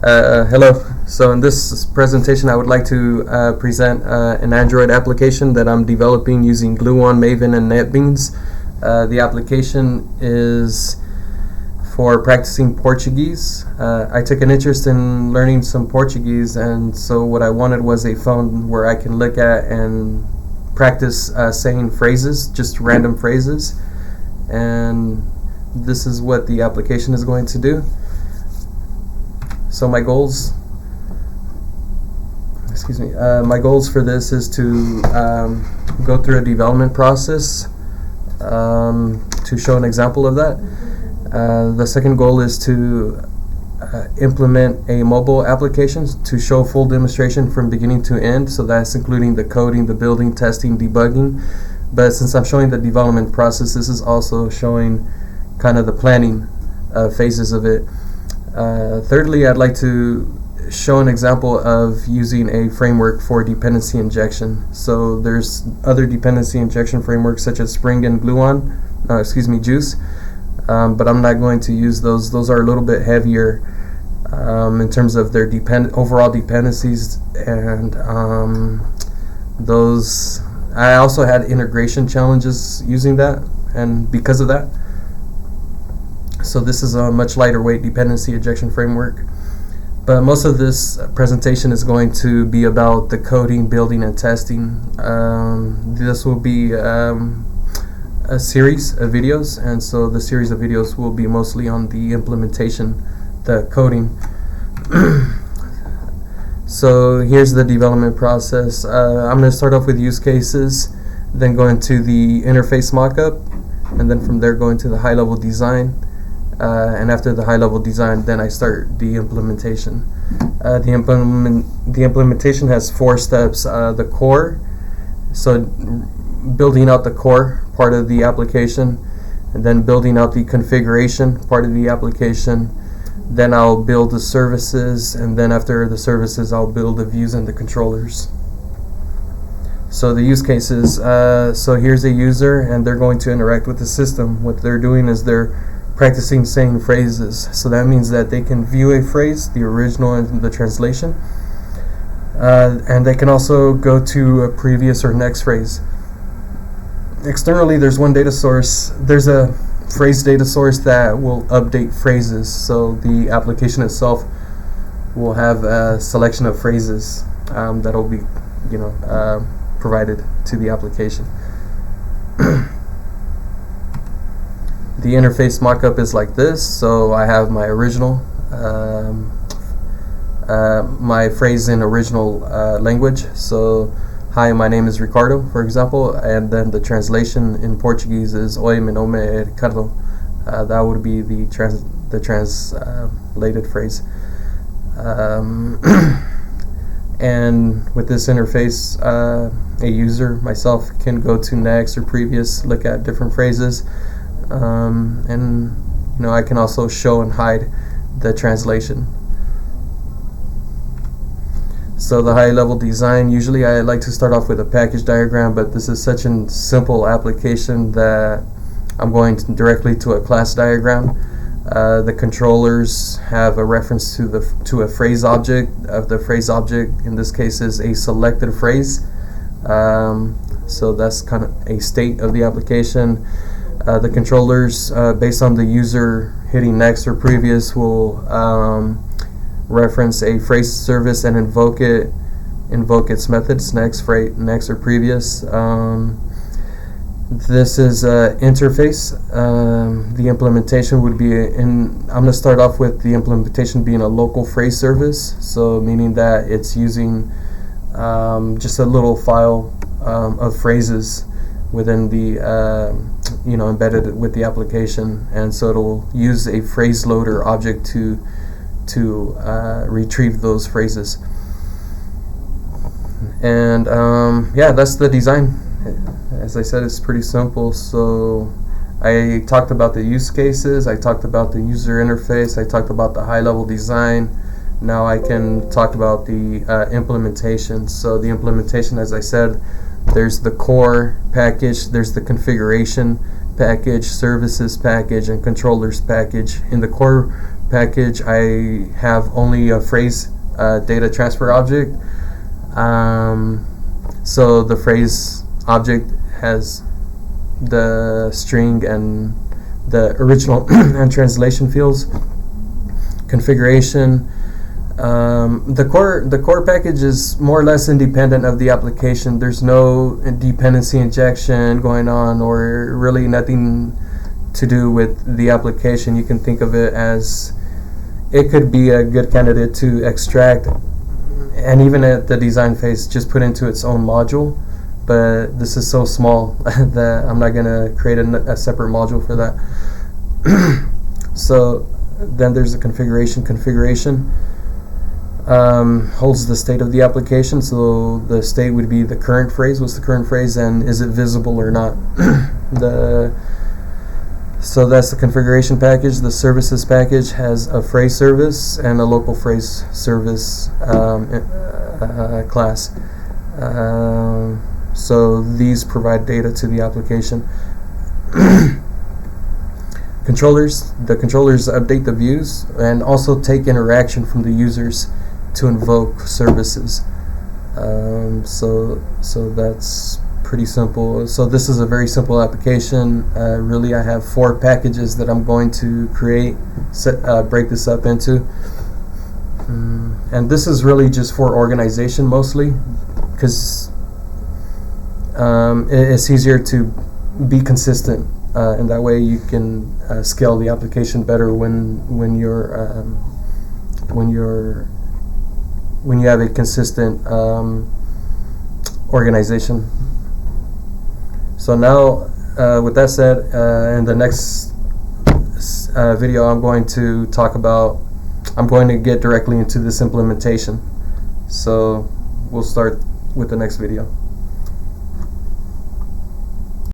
Hello. So in this presentation I would like to present an Android application that I'm developing using Gluon, Maven, and NetBeans. The application is for practicing Portuguese. I took an interest in learning some Portuguese, and so what I wanted was a phone where I can look at and practice saying phrases, just random phrases, and this is what the application is going to do. So my goals for this is to go through a development process to show an example of that. The second goal is to implement a mobile application to show full demonstration from beginning to end, so that's including the coding, the building, testing, debugging. But since I'm showing the development process, this is also showing kind of the planning phases of it. Thirdly, I'd like to show an example of using a framework for dependency injection. So there's other dependency injection frameworks such as Spring and Gluon, Juice, but I'm not going to use those. Those are a little bit heavier in terms of their overall dependencies, and those I also had integration challenges using that, and because of that. So this is a much lighter weight dependency injection framework. But most of this presentation is going to be about the coding, building, and testing. This will be a series of videos, and so the series of videos will be mostly on the implementation, the coding. So here's the development process. I'm going to start off with use cases, then go into the interface mockup, and then from there go into the high-level design. And after the high-level design, then I start the implementation. The implementation has 4 steps. The core, so building out the core part of the application, and then building out the configuration part of the application. Then I'll build the services, and then after the services, I'll build the views and the controllers. So the use cases, so here's a user, and they're going to interact with the system. What they're doing is they're practicing saying phrases. So that means that they can view a phrase, the original and the translation, and they can also go to a previous or next phrase. Externally, there's one data source. There's a phrase data source that will update phrases. So the application itself will have a selection of phrases that will be, provided to the application. The interface mockup is like this. So I have my original, my phrase in original language. So, hi, my name is Ricardo, for example, and then the translation in Portuguese is Oi, meu nome é Ricardo. That would be the translated phrase. And with this interface, a user, myself, can go to next or previous, look at different phrases. And I can also show and hide the translation. So the high-level design, usually I like to start off with a package diagram, but this is such a simple application that I'm going directly to a class diagram. The controllers have a reference to a phrase object. The phrase object in this case is a selected phrase. So that's kind of a state of the application. The controllers, based on the user hitting next or previous, will reference a phrase service and invoke its methods, next or previous. This is interface. The implementation would be I'm going to start off with the implementation being a local phrase service, so meaning that it's using just a little file of phrases within the embedded with the application, and so it'll use a phrase loader object to retrieve those phrases. And that's the design. As I said, it's pretty simple. So I talked about the use cases, I talked about the user interface, I talked about the high-level design. Now I can talk about the implementation. So the implementation, as I said, there's the core package, there's the configuration package, services package, and controllers package. In the core package, I have only a phrase data transfer object. So the phrase object has the string and the original and translation fields. Configuration. The core package is more or less independent of the application. There's no dependency injection going on, or really nothing to do with the application. You can think of it as it could be a good candidate to extract, and even at the design phase, just put into its own module. But this is so small that I'm not gonna create a separate module for that. So then there's the configuration. Configuration holds the state of the application. So the state would be the current phrase. What's the current phrase, and is it visible or not? So that's the configuration package. The services package has a phrase service and a local phrase service class. So these provide data to the application. Controllers. The controllers update the views and also take interaction from the users to invoke services. So that's pretty simple. So this is a very simple application. Really, I have 4 packages that I'm going to create, break this up into. And this is really just for organization mostly, because it's easier to be consistent, and that way you can scale the application better when you have a consistent organization. So now, with that said, in the next video, I'm going to get directly into this implementation. So we'll start with the next video.